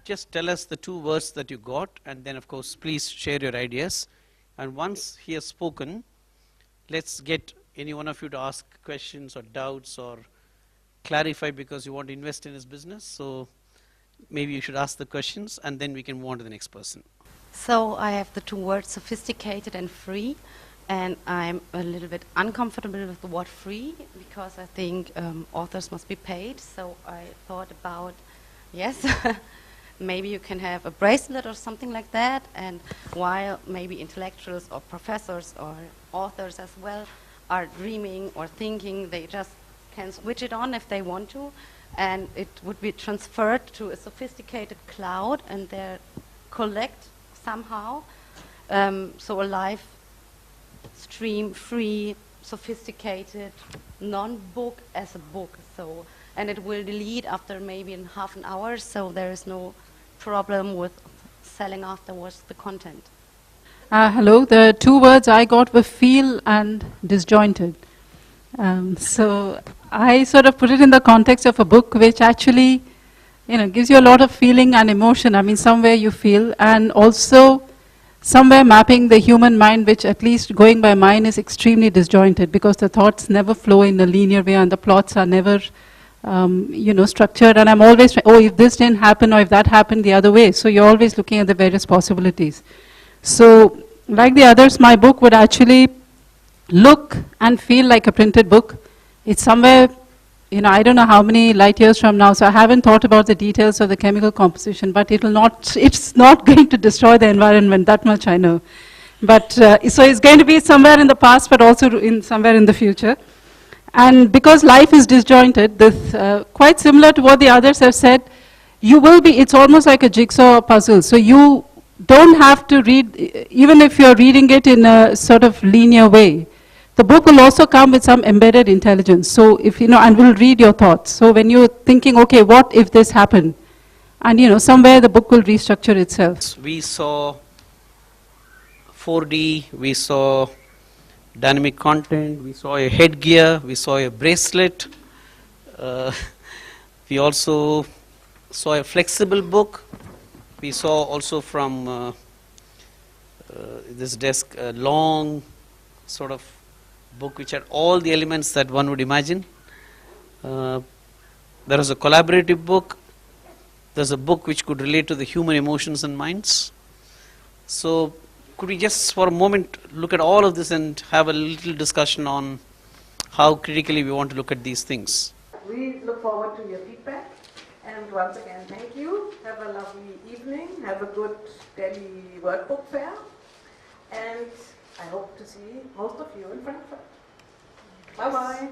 just tell us the 2 words that you got, and then of course please share your ideas. And once he has spoken, let's get any one of you to ask questions or doubts or clarify, because you want to invest in his business. So maybe you should ask the questions and then we can move on to the next person. So I have the 2 words sophisticated and free, and I'm a little bit uncomfortable with the word free because I think authors must be paid. So I thought about, yes, maybe you can have a bracelet or something like that, and while maybe intellectuals or professors or authors as well are dreaming or thinking, they just can switch it on if they want to, and it would be transferred to a sophisticated cloud and they collect somehow. So a live stream, free, sophisticated, non-book as a book. So, and it will delete after maybe in half an hour, so there is no problem with selling afterwards the content. Hello, the 2 words I got were feel and disjointed. So I sort of put it in the context of a book which actually, gives you a lot of feeling and emotion. I mean, somewhere you feel, and also somewhere mapping the human mind, which at least going by mine is extremely disjointed because the thoughts never flow in a linear way and the plots are never, structured. And I'm always, if this didn't happen or if that happened the other way. So you're always looking at the various possibilities. So like the others, my book would actually look and feel like a printed book. It's somewhere, I don't know how many light years from now, so I haven't thought about the details of the chemical composition, but it's not going to destroy the environment, that much I know. But, so it's going to be somewhere in the past, but also somewhere in the future. And because life is disjointed, this, quite similar to what the others have said, it's almost like a jigsaw puzzle. So you don't have to read, even if you're reading it in a sort of linear way. The book will also come with some embedded intelligence. So if, and will read your thoughts. So when you're thinking, okay, what if this happened? And, somewhere the book will restructure itself. We saw 4D, we saw dynamic content, we saw a headgear, we saw a bracelet. We also saw a flexible book. We saw also from this desk a long sort of book which had all the elements that one would imagine. There was a collaborative book. There's a book which could relate to the human emotions and minds. So could we just for a moment look at all of this and have a little discussion on how critically we want to look at these things? We look forward to your feedback, and once again thank you. Have a lovely evening. Have a good Delhi workbook fair, and I hope to see most of you in Frankfurt. Bye-bye.